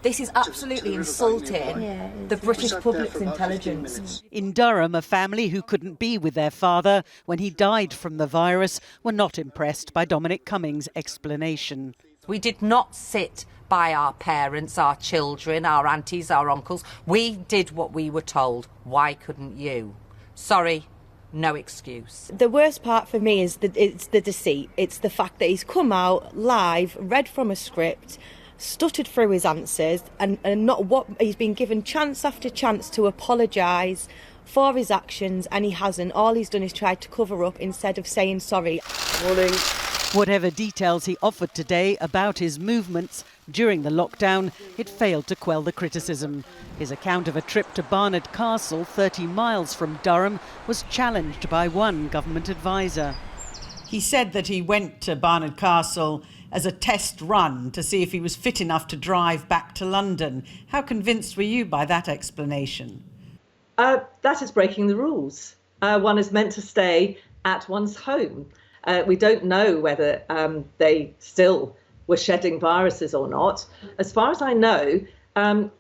This is absolutely insulting the British public's intelligence. In Durham, a family who couldn't be with their father when he died from the virus were not impressed by Dominic Cummings' explanation. We did not sit by our parents, our children, our aunties, our uncles. We did what we were told. Why couldn't you? Sorry, no excuse. The worst part for me is it's the deceit. It's the fact that he's come out live, read from a script, stuttered through his answers, and not what he's been given chance after chance to apologise for his actions, and he hasn't. All he's done is tried to cover up instead of saying sorry. Morning. Whatever details he offered today about his movements during the lockdown, it failed to quell the criticism. His account of a trip to Barnard Castle, 30 miles from Durham, was challenged by one government advisor. He said that he went to Barnard Castle as a test run to see if he was fit enough to drive back to London. How convinced were you by that explanation? That is breaking the rules. One is meant to stay at one's home. We don't know whether they still were shedding viruses or not. As far as I know,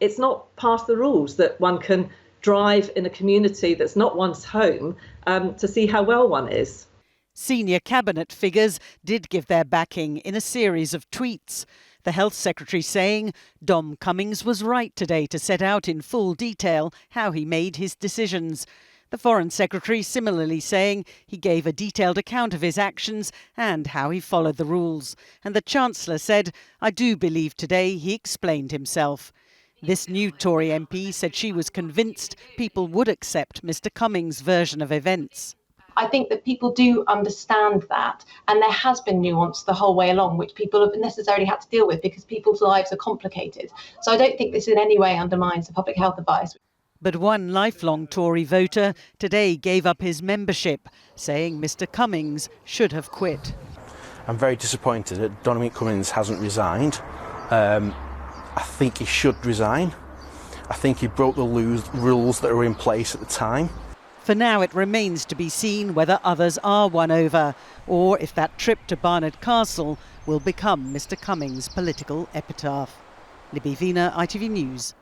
it's not part of the rules that one can drive in a community that's not one's home to see how well one is. Senior cabinet figures did give their backing in a series of tweets. The Health Secretary saying Dom Cummings was right today to set out in full detail how he made his decisions. The Foreign Secretary similarly saying he gave a detailed account of his actions and how he followed the rules. And the Chancellor said, I do believe today he explained himself. This new Tory MP said she was convinced people would accept Mr Cummings' version of events. I think that people do understand that, and there has been nuance the whole way along, which people have necessarily had to deal with because people's lives are complicated. So I don't think this in any way undermines the public health advice. But one lifelong Tory voter today gave up his membership, saying Mr Cummings should have quit. I'm very disappointed that Dominic Cummings hasn't resigned. I think he should resign. I think he broke the rules that were in place at the time. For now, it remains to be seen whether others are won over, or if that trip to Barnard Castle will become Mr Cummings' political epitaph. Libby Vina, ITV News.